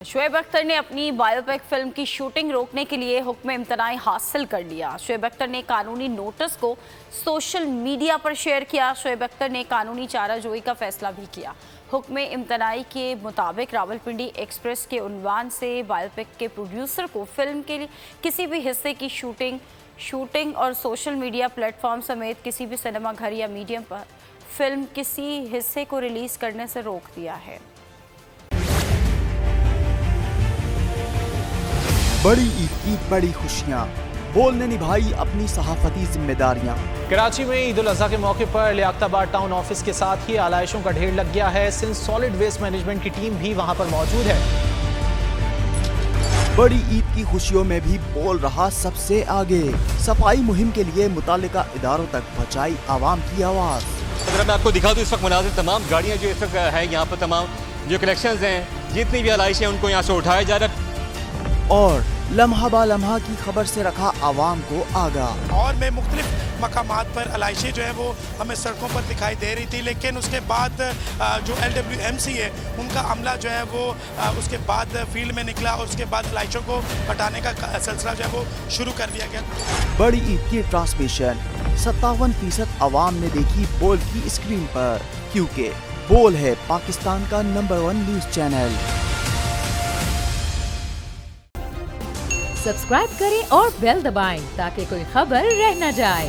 शोएब अख्तर ने अपनी biopic film की शूटिंग रोकने के लिए हुक्म इम्तनाई हासिल कर लिया। शोएब अख्तर ने कानूनी नोटिस को सोशल मीडिया पर शेयर किया। शोएब अख्तर ने कानूनी चाराजोई का फैसला भी किया। हुक्म इम्तनाई के मुताबिक रावलपिंडी एक्सप्रेस के उन्वान से बायोपिक के प्रोड्यूसर को फिल्म के किसी भी हिस्से की शूटिंग और सोशल मीडिया प्लेटफॉर्म समेत किसी भी सिनेमा घर या मीडियम पर फिल्म किसी हिस्से को रिलीज करने से रोक दिया है। बड़ी ईद की बड़ी खुशियां, बोल ने निभाई अपनी सहाफती जिम्मेदारियां। कराची में ईद उल अजहा के मौके पर लियाकताबाद टाउन ऑफिस के साथ ही आलाइशों का ढेर लग गया है। सिंध सॉलिड वेस्ट मैनेजमेंट की टीम भी वहां पर मौजूद है। बड़ी ईद की खुशियों में भी बोल रहा सबसे आगे। सफाई मुहिम के लिए मुतालिका इदारों तक पहुंचाई आवाम की आवाज। अगर मैं आपको दिखा दूं इस वक्त मुनाजिर तमाम गाड़ियां जो इस वक्त है यहाँ पर, तमाम जो कलेक्शंस हैं, जितनी भी आलाइश है उनको यहाँ से उठाया जा रहा है और लम्हा बा लम्हा की खबर से रखा आवाम को आगाह। और में मुख्तलिफ मकामात पर आलाइशें जो है वो हमें सड़कों पर दिखाई दे रही थी, लेकिन उसके बाद जो LWMC है उनका अमला जो है वो उसके बाद फील्ड में निकला और उसके बाद आलाइशों को हटाने का सिलसिला जो है वो शुरू कर दिया गया। बड़ी ईद की ट्रांसमिशन 57% आवाम ने देखी बोल की स्क्रीन पर, क्योंकि बोल है पाकिस्तान का नंबर 1 न्यूज चैनल। सब्सक्राइब करें और बेल दबाएं ताकि कोई खबर रह न जाए।